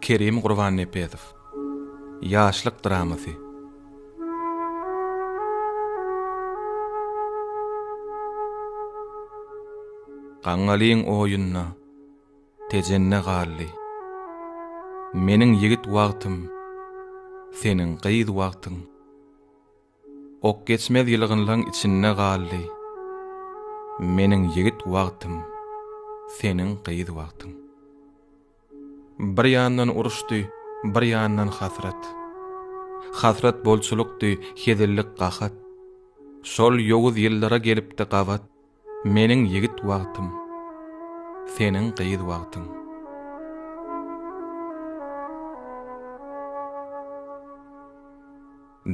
Kerim Qurban Nepedov. Yaşlyk dramasy. Gaňalyň oýunna tejenne gally. Meniň ýigit wagtym, seniň gyýd wagtyň. Ok geçmez ýylgynlaň içinde gally. Meniň ýigit wagtym, seniň gyýd wagtyň. Bir ýandan uruşdy, bir ýandan hasrat. Hasrat bolçulukdy, hezillik gahat. Şol ýoguz ýyllara gelipdi gabat. Meniň ýigit wagtym, seniň gyýd wagtyň.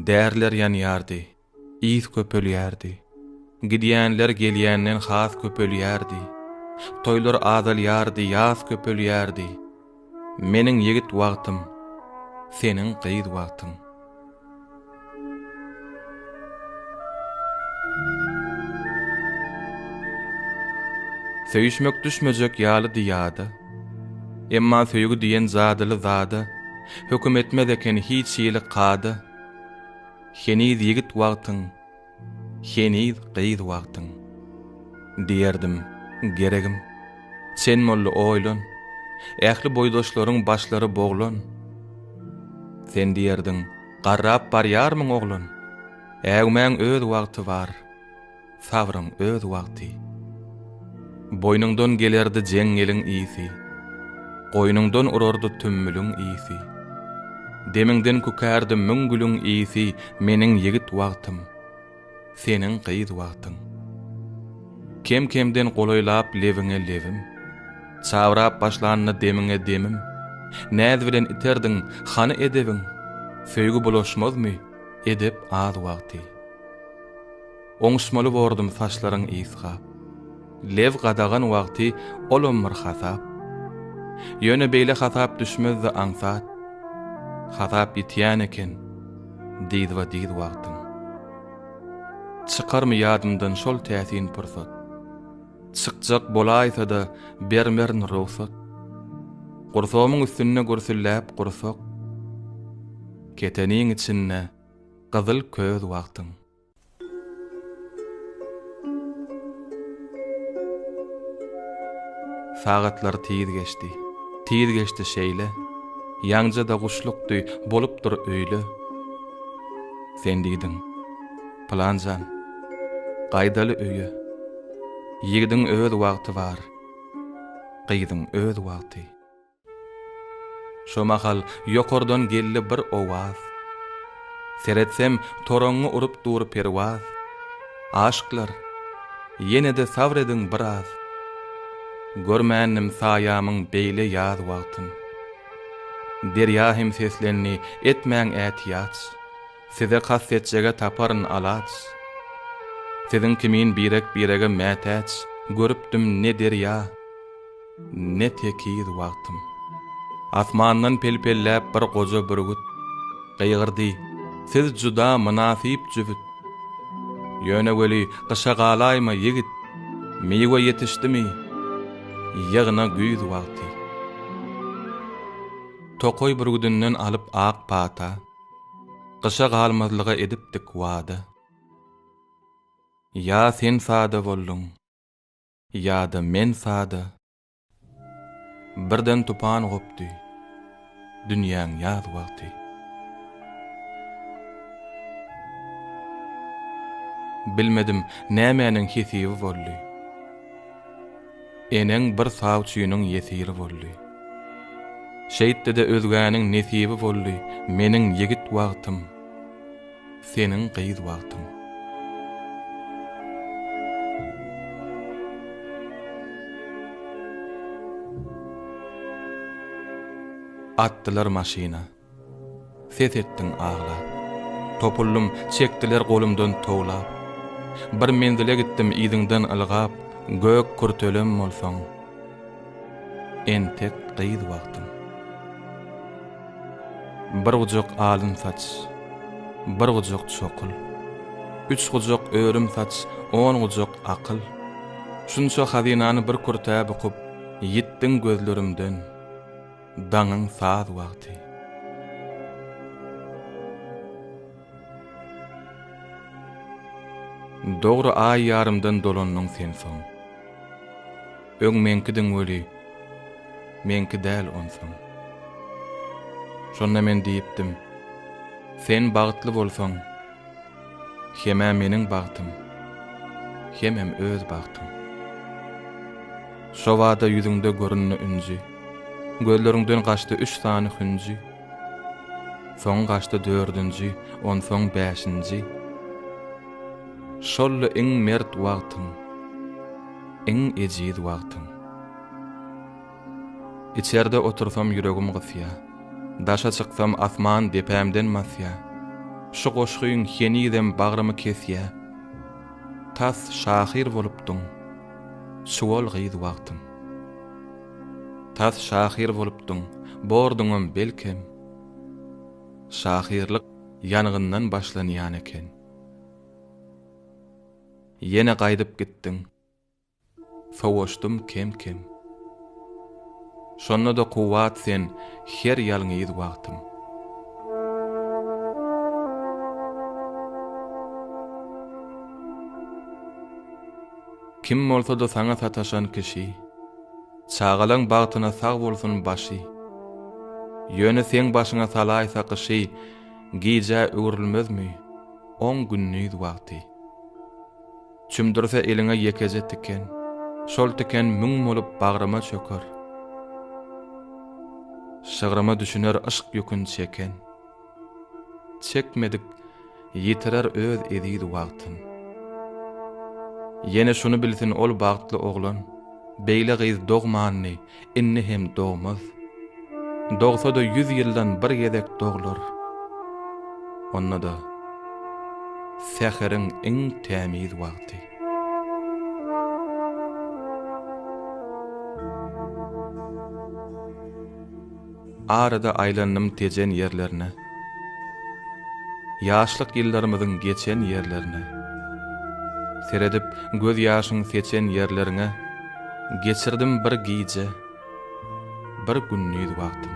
Därler ýanýardy, ýyz köpelýärdi. Gidýänler gelýänden has köpelýärdi. Toýlar azalýardy, ýaz köpelýärdi. Meniň ýigit wagtym, seniň gyýd wagtyň. Söýüşmek düşmejek ýaly diýada. Emma söýgü diýen zadyly zada, höküm etmez eken hiç ýyly qada. Heniz ýigit wagtyň, heniz gyýd wagtyň. Diýerdim, geregim, sen molly oýlan, ähli boýdaşlaryň başlary boglan. Sen diýerdiň, garrap barýarmyň oglan, ägmäň öz wagty bar, sabryň öz wagty. Boynungdan gelerdi jeňeliň ýyzy, goýnungdan urardy tümmüliň ýyzy. Demingden kukärdi müngülüň ýyzy, meniň ýigit wagtym, seniň gyýd wagtyň. Kem-kemden golaýlap lewiňe lewim, çawrap başlanyny demiňe demim. Näze bilen iterdiň, hany edebiň, söýgü bulaşmazmy, edep az wagty. Oňuşmaly bordum saçlaryň ýyzga. Lev gadagan wagty olommy hasap. Ýöne beýle hasap düşmezdi aňsat. Hasap ýetýän eken, diýdi wagtyň. Çykarmy ýadymdan şol täsin pursat. Çykjak bolaýsa da bermerin ruhsat. Gursawmyň üstüne gursylläp gursak. Keteniň içinde gyzyl köz wagtyň. Sagatlar tiz geçdi şeýle. Ýaňja da guşlukdy, bolupdyr öýle. Sen diýdiň, planjan, gaýdaly öýe. Ýigdiň öz wagty bar, gyýdyň öz wagty. Şo mahal ýokardan geldi bir owaz. Seretsem toraňy urup dur perwaz. Aşklar, ýene de sabrediň biraz. Görmänim saýamyň beýle ýaz wagtyn. Derýa hem seslenni etmäň ätýaç. Size hassetjege taparyn alaç. Siziň kimin birege mätäç. Görüpdim ne derýa, ne tekýid wagtym. Asmandan pelpelläp bir goja bürgüt. Gaýgyrdy, siz juda münasip jübüt. Ýöne weli gysha galaýma ýigit. Meýwe ýetişdimi? Ýagna güýz wagty. Tokoy burgudynden alyp ak pata. Gysha galmazlyga edipdik wada. Ya sen sada bolluň, ya da men sada. Birden tupan gopdy. Dünýäň ýaz wagty. Bilmedim nämäniň hesibi boldy. Eneň bir sawçynyň ýesiri boldy. Şeýtde de özgäniň nesibi boldy. Meniň ýigit wagtym, seniň gyýd wagtyň. Atdylar maşina. Ses etdiň ağlap. Topullum çekdiler golumdan toğlap. Bir mendile gitdim ýyzyňdan ylgap. Gök kurtölüm bolsaň, entek gyýd wagtyň. Bir gujak alyn saç, bir gujak çokul. 3 gujak örüm saç, 10 gujak akyl. Şunça hazinany bir kurta bukup, yitdiň gözlerimden. daňyň saz wagty. Dogry ay ýarymdan dolanyň sen soň. Öň menkidiň weli, menki däl onsoň. Şonda men diýipdim, sen bagtly bolsaň, hemä meniň bagtym, hemem öz bagtym. Şo wada ýüzüňde görünne ünji, gözleriňden gaçdy 3 sany hünji, soň gaçdy 4-nji, onsoň 5-nji. Şol iň mert wagtyň, iň ejid wagtyň. İçerde otursam ýüregim gysýa, daşa çyksam asman depämden masýa. Şu goşgyň henidem bagramy kesýä. Tas şahir bolupdyň, şuwal gyz wagtyň. Tas şahir bolupdyň, bordyňam belkem. Şahirlik ýanygyndan başlanýan eken. Yine gaýdyp gitdiň. Sowaşdym kem-kem. Şonda da kuwat sen her ýalyňyz wagtym. Kim bolsa da saňa sataşan kişi, çağalaň bagtyna sag bolsun başy. Ýöne sen başyňa salaýsa kişi, gije öwrülmezmi? 10 günniz wagty. Çümdürse eliňe ýekeje tiken, şol tiken müň bolup bagrama çöker. Şagrama düşüner aşk ýükün çeken. Çekmedik, ýitirer öz edýdi wagtyn. Yine şunu bilsin ol bagtly oglan, beýle gyz dogmanny, inni hem dogmaz. Dogsa da 100 ýyldan bir gezek doglar. Onna da säheriň iň tämiz wagty. Arada aýlanyp tejen ýerlerine, ýaşlyk ýyllarymyzyň geçen ýerlerine, seredip göz ýaşyň seçen ýerlerine, geçirdim bir gije, bir günniz wagtym.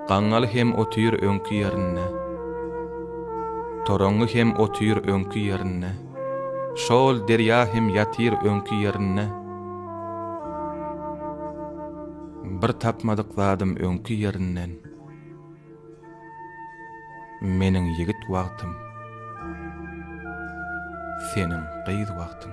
Gaňaly hem otyr öňkü ýerine, toraňy hem otyr öňkü ýerine, şol derýa hem ýatyr öňkü ýerine. Bir tapmadyk zadym öňkü ýerinden. Meniň ýigit wagtym, seniň gyz wagtyň.